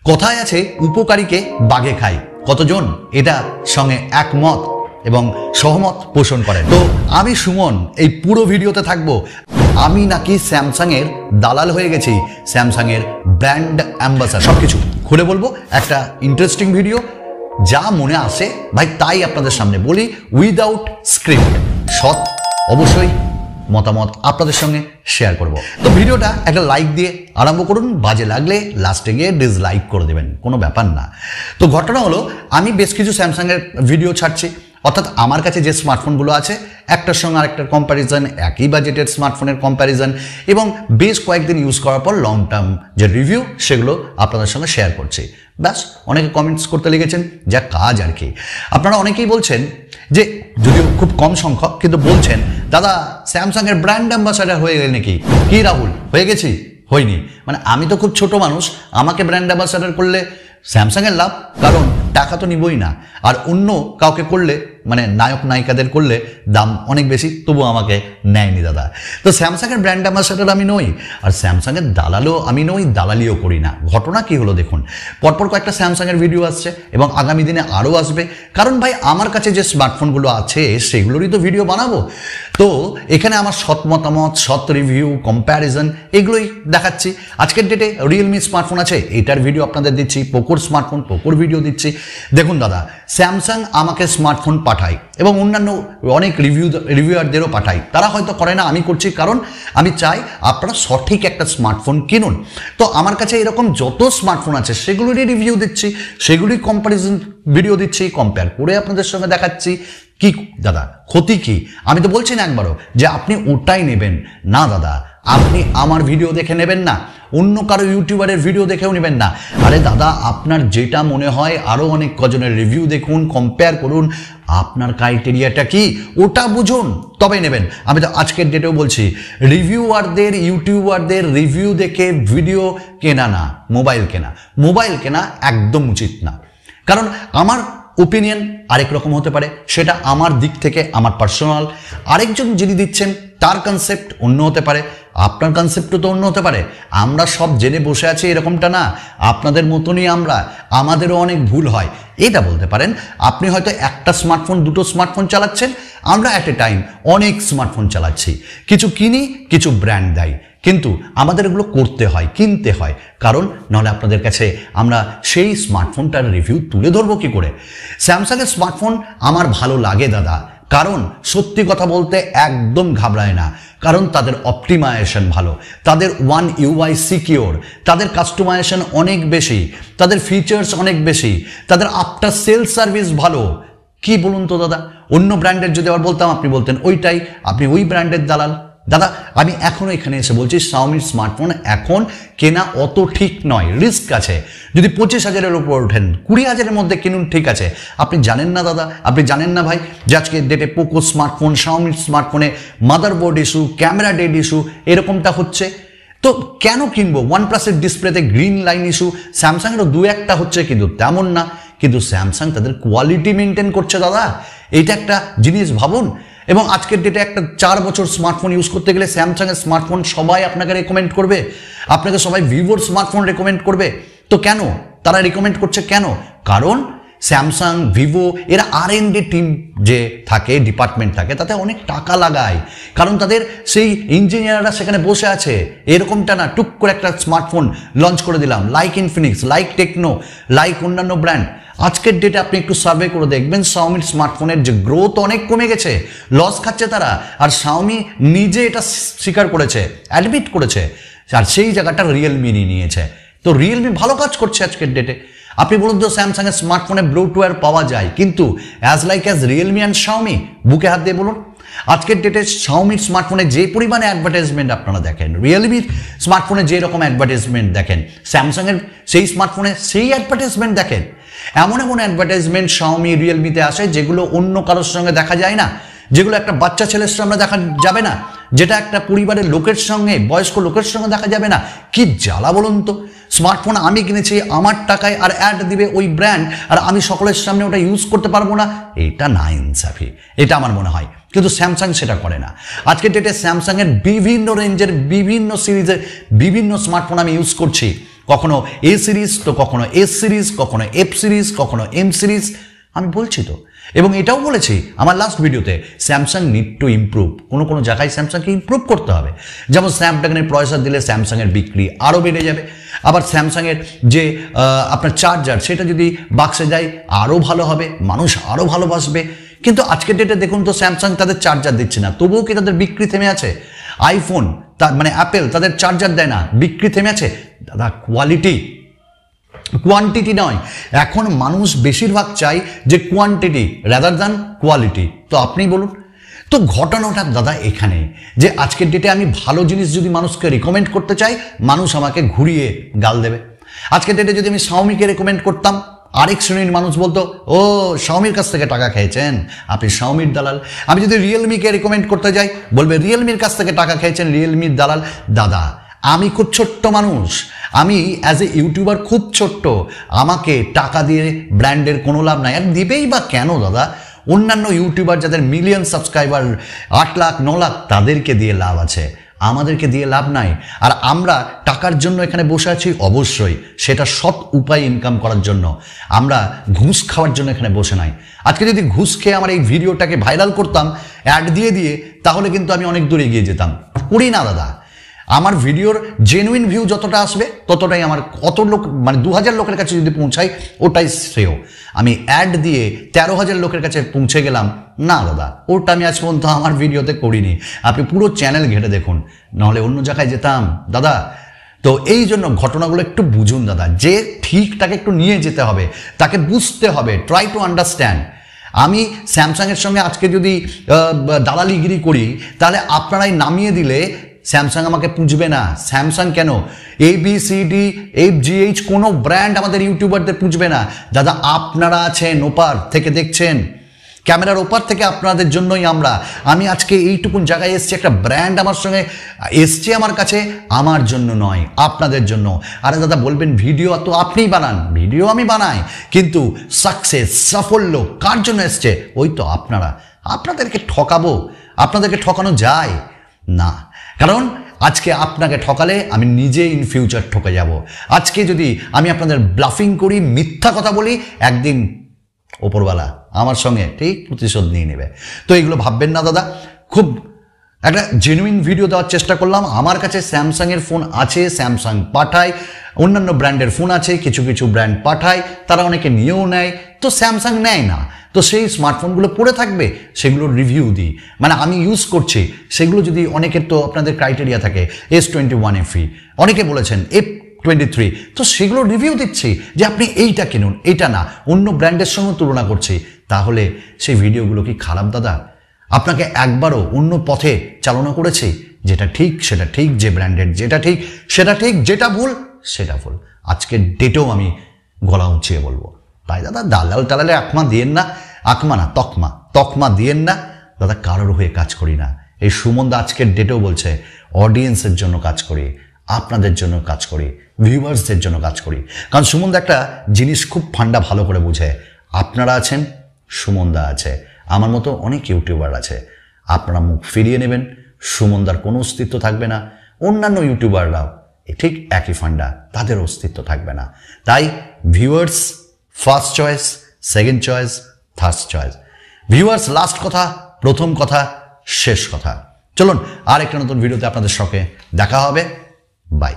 কথায় আছে উপকারীকে বাঘে খায়। কতজন এটা সঙ্গে একমত এবং সহমত পোষণ করেন? তো আমি সুমন এই পুরো ভিডিওতে থাকবো। আমি নাকি স্যামসাং এর দালাল হয়ে গেছি, স্যামসাং এর ব্র্যান্ড অ্যাম্বাসাডর, সবকিছু খুলে বলবো। একটা ইন্টারেস্টিং ভিডিও, যা মনে আসে ভাই তাই আপনাদের সামনে বলি, উইদাউট স্ক্রিপ্ট। সৎ অবশ্যই মতামত আপনাদের সঙ্গে শেয়ার করব। তো ভিডিওটা একটা লাইক দিয়ে আরম্ভ করুন, বাজে লাগলে লাস্টে গিয়ে ডিসলাইক করে দেবেন, কোনো ব্যাপার না। তো ঘটনা হলো, আমি বেশ কিছু স্যামসাংয়ের ভিডিও ছাড়ছি, অর্থাৎ আমার কাছে যে স্মার্টফোনগুলো আছে একটার সঙ্গে আরেকটার কম্প্যারিজন, একই বাজেটের স্মার্টফোনের কম্প্যারিজন, এবং বেশ কয়েকদিন ইউজ করার পর লং টার্ম যে রিভিউ সেগুলো আপনাদের সঙ্গে শেয়ার করছি। ব্যাস, অনেকে কমেন্টস করতে লেগেছেন, যা কাজ আর কি। আপনারা অনেকেই বলছেন যে, যদিও খুব কম সংখ্যক, কিন্তু বলছেন দাদা স্যামসাংয়ের ব্র্যান্ড অ্যাম্বাসাডার হয়ে গেলে নাকি? কি রাহুল, হয়ে গেছি? হয়নি। মানে আমি তো খুব ছোট মানুষ, আমাকে ব্র্যান্ড অ্যাম্বাসাডার করলে স্যামসাংয়ের লাভ, কারণ টাকা তো নিবই না। আর অন্য কাউকে করলে, মানে নায়ক নায়িকাদের করলে দাম অনেক বেশি, তবু আমাকে নেয়নি দাদা। তো স্যামসাংয়ের ব্র্যান্ড অ্যাম্বাসাডার আমি নই, আর স্যামসাংয়ের দালালও আমি নই, দালালিও করি না। ঘটনা কি হলো দেখুন, পরপর কয়েকটা স্যামসাংয়ের ভিডিও আসছে এবং আগামী দিনে আরও আসবে, কারণ ভাই আমার কাছে যে স্মার্টফোনগুলো আছে সেগুলোরই তো ভিডিও বানাবো। তো এখানে আমার সৎ মতামত, সৎ রিভিউ, কম্প্যারিজন এগুলোই দেখাচ্ছি। আজকের ডেটে রিয়েলমি স্মার্টফোন আছে, এটার ভিডিও আপনাদের দিচ্ছি। পোকোর স্মার্টফোন, পোকোর ভিডিও দিচ্ছি। দেখুন দাদা, স্যামসাং আমাকে স্মার্টফোন পাঠায় এবং অন্যান্য অনেক রিভিউয়ারদেরও পাঠায়। তারা হয়তো করে না, আমি করছি, কারণ আমি চাই আপনারা সঠিক একটা স্মার্টফোন কিনুন। তো আমার কাছে এরকম যত স্মার্টফোন আছে সেগুলোরই রিভিউ দিচ্ছি, সেগুলি কম্প্যারিজন ভিডিও দিচ্ছি, কম্পেয়ার করে আপনাদের সঙ্গে দেখাচ্ছি। কি দাদা ক্ষতি কি? আমি তো বলছি না একবারও যে আপনি ওটাই নেবেন না দাদা, আপনি আমার ভিডিও দেখে নেবেন না, অন্য কারো ইউটিউবারের ভিডিও দেখেও নেবেন না। আরে দাদা, আপনার যেটা মনে হয় আরও অনেক কজনের রিভিউ দেখুন, কম্পেয়ার করুন, আপনার ক্রাইটেরিয়াটা কি ওটা বুঝুন, তবে নেবেন। আমি তো আজকের ডেটেও বলছি, রিভিউয়ারদের, ইউটিউবারদের রিভিউ দেখে ভিডিও কেনা না, মোবাইল কেনা একদম উচিত না। কারণ আমার ওপিনিয়ন আরেক রকম হতে পারে, সেটা আমার দিক থেকে, আমার পার্সোনাল। আরেকজন যিনি দিচ্ছেন তার কনসেপ্ট অন্য হতে পারে, আপনার কনসেপ্টও তো অন্য হতে পারে। আমরা সব জেনে বসে আছি এরকমটা না, আপনাদের মতনই আমাদেরও অনেক ভুল হয়। এটা বলতে পারেন, আপনি হয়তো একটা স্মার্টফোন, দুটো স্মার্টফোন চালাচ্ছেন, আমরা অ্যাট এ টাইম অনেক স্মার্টফোন চালাচ্ছি। কিছু কিনি, কিছু ব্র্যান্ড দেয়, কিন্তু আমাদের এগুলো করতে হয়, কিনতে হয়, কারণ নাহলে আপনাদের কাছে আমরা সেই স্মার্টফোনটার রিভিউ তুলে ধরবো কি করে? স্যামসাংয়ের স্মার্টফোন আমার ভালো লাগে দাদা, কারণ সত্যি কথা বলতে একদম ঘাবড়ায় না, কারণ তাদের অপটিমাইজেশন ভালো, তাদের ওয়ান ইউআই সিকিওর, তাদের কাস্টমাইজেশন অনেক বেশি, তাদের ফিচার্স অনেক বেশি, তাদের আফটার সেল সার্ভিস ভালো। কি বলুন তো দাদা, অন্য ব্র্যান্ডের যদি আবার বলতাম, আপনি বলতেন ওইটাই, আপনি ওই ব্র্যান্ডের দালাল। দাদা আমি এখনও এখানে এসে বলছি, শাওমির স্মার্টফোন এখন কেনা অত ঠিক নয়, রিস্ক আছে। যদি 25,000-এর উপর ওঠেন, 20,000-এর মধ্যে কিনুন, ঠিক আছে। আপনি জানেন না দাদা, আপনি জানেন না ভাই, যে আজকে ডেটে পোকো স্মার্টফোন, শাওমির স্মার্টফোনে motherboard issue, camera dead issue এরকমটা হচ্ছে। তো কেন কিনবো? ওয়ানপ্লাসের ডিসপ্লেতে গ্রিন লাইন ইস্যু, স্যামসাংয়েরও দু একটা হচ্ছে, কিন্তু তেমন না। কিন্তু স্যামসাং তাদের কোয়ালিটি মেনটেন করছে দাদা, এইটা একটা জিনিস ভাবুন। এবং আজকের ডেটে একটা 4 বছর স্মার্টফোন ইউজ করতে গেলে স্যামসাংয়ের স্মার্টফোন সবাই আপনাকে রেকমেন্ড করবে, আপনাকে সবাই ভিভোর স্মার্টফোন রেকমেন্ড করবে। তো কেন তারা রেকমেন্ড করছে? কেন? কারণ স্যামসাং, ভিভো এরা R&D টিম যে থাকে, ডিপার্টমেন্ট থাকে, তাতে অনেক টাকা লাগায়, কারণ তাদের সেই ইঞ্জিনিয়াররা সেখানে বসে আছে। এরকমটা না টুক করে একটা স্মার্টফোন লঞ্চ করে দিলাম, like Infinix, like Tecno, like অন্যান্য ব্র্যান্ড। আজকের ডেটে আপনি একটু সার্ভে করে দেখবেন, শাওমির স্মার্টফোনের যে গ্রোথ অনেক কমে গেছে, লস খাচ্ছে তারা। আর শাওমি নিজে এটা স্বীকার করেছে, অ্যাডমিট করেছে, আর সেই জায়গাটা রিয়েলমি নিয়েছে। তো রিয়েলমি ভালো কাজ করছে আজকের ডেটে। আপনি বলুন তো, স্যামসাংয়ের স্মার্টফোনে ব্লুটুথ পাওয়া যায়, কিন্তু অ্যাজ রিয়েলমি অ্যান্ড শাওমি, বুকে হাত দিয়ে বলুন আজকের ডেটে শাওমির স্মার্টফোনে যে পরিমাণে অ্যাডভার্টাইজমেন্ট আপনারা দেখেন, রিয়েলমির স্মার্টফোনে যে রকম অ্যাডভার্টাইজমেন্ট দেখেন, স্যামসাংয়ের সেই স্মার্টফোনে সেই অ্যাডভার্টাইজমেন্ট দেখেন। এমন অ্যাডভার্টাইজমেন্ট শাওমি, রিয়েলমিতে আসে যেগুলো অন্য কারোর সঙ্গে দেখা যায় না, যেগুলো একটা বাচ্চা ছেলের সঙ্গে দেখা যাবে না, যেটা একটা পরিবারের লোকের সঙ্গে, বয়স্ক লোকের সঙ্গে দেখা যাবে না। কি জ্বালা বলুন তো! স্মার্টফোন আমি কিনেছি আমার টাকায়, আর অ্যাড দিবে ওই ব্র্যান্ড, আর আমি সকলের সামনে ওটা ইউজ করতে পারবো না। এটা না ইনসাফি, এটা আমার মনে হয়। কিন্তু স্যামসাং সেটা করে না। আজকের ডেটে স্যামসাংয়ের বিভিন্ন রেঞ্জের, বিভিন্ন সিরিজের বিভিন্ন স্মার্টফোন আমি ইউজ করছি। কখনো এ সিরিজ, তো কখনো এস সিরিজ, কখনো এফ সিরিজ, কখনো এম সিরিজ। আমি বলছি তো, এবং এটাও বলেছি আমার লাস্ট ভিডিওতে, স্যামসাং নিড টু ইমপ্রুভ। কোনো জায়গায় স্যামসাংকে ইমপ্রুভ করতে হবে। যেমন স্ন্যাপড্রাগনের প্রসেসর দিলে স্যামসাংয়ের বিক্রি আরও বেড়ে যাবে। আবার স্যামসাংয়ের যে আপনার চার্জার, সেটা যদি বাক্সে যায় আরও ভালো হবে, মানুষ আরও ভালোবাসবে। কিন্তু আজকের ডেটে দেখুন তো, স্যামসাং তাদের চার্জার দিচ্ছে না, তবুও কি তাদের বিক্রি থেমে আছে? আইফোন মানে অ্যাপেল তাদের চার্জার দেয় না, বিক্রি থেমে আছে। দাদা, কোয়ান্টিটি নয়, এখন মানুষ বেশিরভাগ চাই যে কোয়ান্টিটি রাদার দ্যান কোয়ালিটি। তো আপনি বলুন তো, ঘটনাটা দাদা এখানে যে আজকের ডেটে আমি ভালো জিনিস যদি মানুষকে রিকমেন্ড করতে চাই, মানুষ আমাকে ঘুরিয়ে গাল দেবে। আজকের ডেটে যদি আমি শাওমিকে রেকমেন্ড করতাম, আরেক শ্রেণীর মানুষ বলতো, ও শাওমির কাছ থেকে টাকা খেয়েছেন, আপনি শাওমির দালাল। আমি যদি রিয়েলমিকে রেকমেন্ড করতে যাই, বলবে রিয়েলমির কাছ থেকে টাকা খেয়েছেন, রিয়েলমির দালাল। দাদা, আমি খুব ছোট্ট মানুষ, আমি অ্যাজ এ ইউটিউবার খুব ছোট্ট, আমাকে টাকা দিয়ে ব্র্যান্ডের কোনো লাভ নাই। আর দিবেই বা কেন দাদা? অন্যান্য ইউটিউবার যাদের মিলিয়ন সাবস্ক্রাইবার, 8 লাখ 9 লাখ, তাদেরকে দিয়ে লাভ আছে, আমাদেরকে দিয়ে লাভ নাই। আর আমরা টাকার জন্য এখানে বসে আছি, অবশ্যই সেটা সৎ উপায় ইনকাম করার জন্য। আমরা ঘুষ খাওয়ার জন্য এখানে বসে নাই। আজকে যদি ঘুষ খেয়ে আমার এই ভিডিওটাকে ভাইরাল করতাম অ্যাড দিয়ে, তাহলে কিন্তু আমি অনেক দূরে এগিয়ে যেতাম। করি না দাদা। আমার ভিডিওর জেনুইন ভিউ যতটা আসবে ততটাই আমার, কত লোক মানে 2000 লোকের কাছে যদি পৌঁছাই, ওটাই শ্রেয়। আমি অ্যাড দিয়ে 13,000 লোকের কাছে পৌঁছে গেলাম না দাদা, ওটা আমি আজ পর্যন্ত আমার ভিডিওতে করিনি। আপনি পুরো চ্যানেল ঘেটে দেখুন, নাহলে অন্য জায়গায় যেতাম দাদা। তো এই জন্য ঘটনাগুলো একটু বুঝুন দাদা, যে ঠিকটাকে একটু নিয়ে যেতে হবে, তাকে বুঝতে হবে, ট্রাই টু আন্ডারস্ট্যান্ড। আমি স্যামসাংয়ের সঙ্গে আজকে যদি দালালিগিরি করি, তাহলে আপনারাই নামিয়ে দিলে স্যামসাং আমাকে পুঁজবে না। স্যামসাং কেন, ABCD FGH কোনো ব্র্যান্ড আমাদের ইউটিউবারদের পুঁজবে না। দাদা, আপনারা আছেন ওপার থেকে দেখছেন, ক্যামেরার ওপার থেকে, আপনাদের জন্যই আমি আজকে এইটুকুন জায়গায় এসছি। একটা ব্র্যান্ড আমার সঙ্গে এসছে আমার কাছে, আমার জন্য নয়, আপনাদের জন্য। আরে দাদা বলবেন ভিডিও তো আপনিই বানান, ভিডিও আমি বানাই, কিন্তু সাকসেস, সাফল্য কার জন্য এসছে? ওই তো আপনারা। আপনাদেরকে ঠকাবো? আপনাদেরকে ঠকানো যায় না, কারণ আজকে আপনাকে ঠকালে আমি নিজে ইন ফিউচার ঠকে যাব। আজকে যদি আমি আপনাদের ব্লাফিং করি, মিথ্যা কথা বলি, একদিন ওপরওয়ালা আমার সঙ্গে ঠিক প্রতিশোধ নিয়ে নেবে। তো এগুলো ভাববেন না দাদা। খুব একটা জেনুইন ভিডিও দেওয়ার চেষ্টা করলাম। আমার কাছে স্যামসাংয়ের ফোন আছে, স্যামসাং পাঠায়, অন্যান্য ব্র্যান্ডের ফোন আছে, কিছু ব্র্যান্ড পাঠায়, তারা অনেকে নিয়েও নেয়। তো স্যামসাং নেয় না, তো সেই স্মার্টফোনগুলো পড়ে থাকবে, সেগুলোর রিভিউ দিই, মানে আমি ইউজ করছি সেগুলো। যদি অনেকের তো আপনাদের ক্রাইটেরিয়া থাকে S21 FE, অনেকে বলেছেন F23, তো সেগুলো রিভিউ দিচ্ছি যে আপনি এইটা কিনুন, এইটা না, অন্য ব্র্যান্ডের সঙ্গে তুলনা করছি। তাহলে সেই ভিডিওগুলো কি খারাপ দাদা? আপনাকে একবারও অন্য পথে চালনা করেছি? যেটা ঠিক সেটা ঠিক, যে ব্র্যান্ডের যেটা ঠিক সেটা ঠিক, যেটা ভুল সেটা ভুল। আজকের ডেটেও আমি গলা উঁচিয়ে বলবো। তাই দাদা, দালাল টালালে আকমা দিয়েন না, আকমা না তকমা দিয়েন না দাদা। কারোর হয়ে কাজ করি না। এই সুমনদা আজকের ডেটেও বলছে, অডিয়েন্সের জন্য কাজ করি, আপনাদের জন্য কাজ করি, ভিউয়ার্সদের জন্য কাজ করি। কারণ সুমনদা একটা জিনিস খুব ফান্ডা ভালো করে বুঝে, আপনারা আছেন, সুমনদা আছে, আমার মতো অনেক ইউটিউবার আছে। আপনারা মুখ ফিরিয়ে নেবেন, সুমনদার কোনো অস্তিত্ব থাকবে না। অন্যান্য ইউটিউবাররাও ঠিক একই ফান্ডা, তাদের অস্তিত্ব থাকবে না। তাই viewers first choice, second choice, third choice. Viewers last কথা, প্রথম কথা, শেষ কথা। চলুন আর একটা নতুন ভিডিওতে আপনাদের সঙ্গে দেখা হবে। বাই।